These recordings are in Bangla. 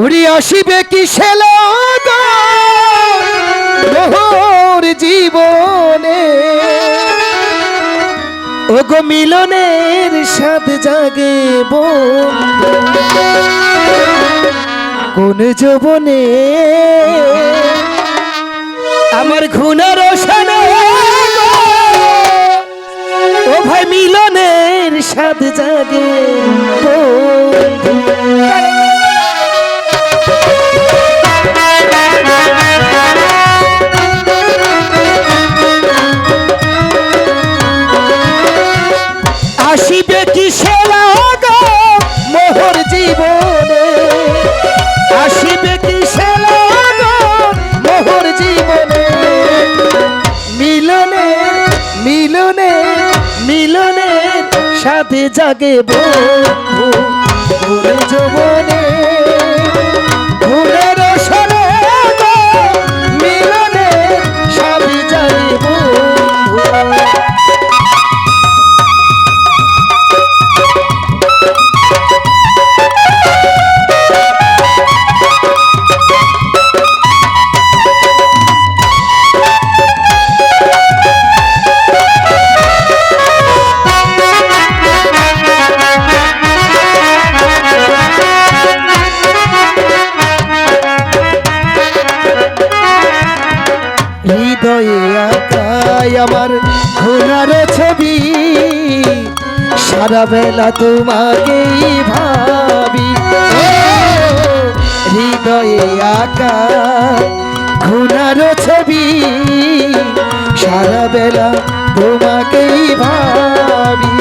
উড়ি আসিবে কি শেলা মোর জীবনে ওগো মিলনের স্বাদ জাগে কোন যৌবনে আমার ঘুণার রোশনে ও ভাই মিলনের স্বাদ জাগে আসিবে কি সেরা মোহর জীবনে আসিবে কি সেরা মোহর জীবনে মিলনের মিলনের মিলনের সাথে জাগে বন্ধু যৌবনে ঘুরের সরে মিলনের সাথে জাগে বন্ধু হৃদয়ে আঁকায় আমার ঘোড়ার ছবি সারা বেলা তোমাকেই ভাবি হৃদয়ে আঁকা ঘোড়ার ছবি সারা বেলা তোমাকেই ভাবি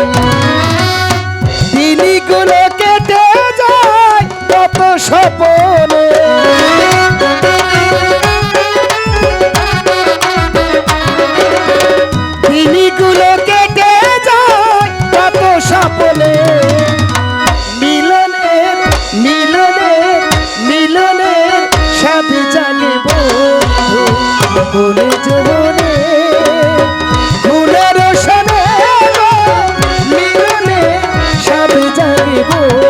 দিনগুলো কেটে যায় কত স্বপ্নে দিনগুলো কেটে যায় কত স্বপ্নে মিলনের মিলনের মিলনের সাথে জাগে বন্ধু কোন জীবনে ঘুরের সনে মিলনের সাথে জাগে বন্ধু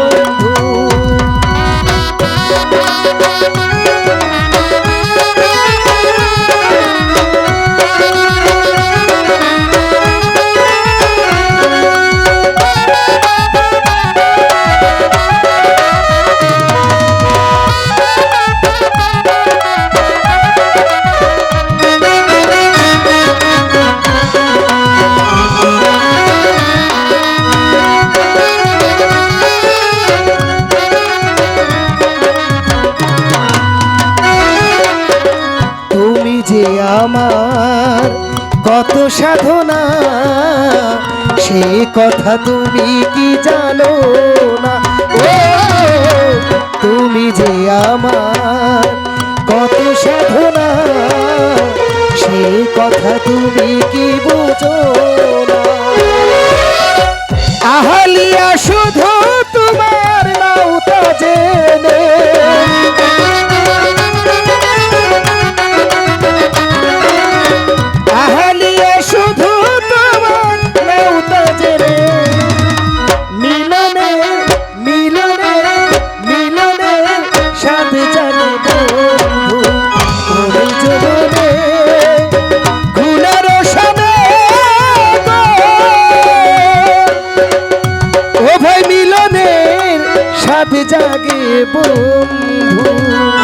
যে আমার কত সাধনা সে কথা তুমি কি জানো না ও তুমি যে আমার কত সাধনা সে কথা তুমি কি বুঝো না আহলিয়া শুধু তোমার নাও তা জেনে জাগে বন্ধু।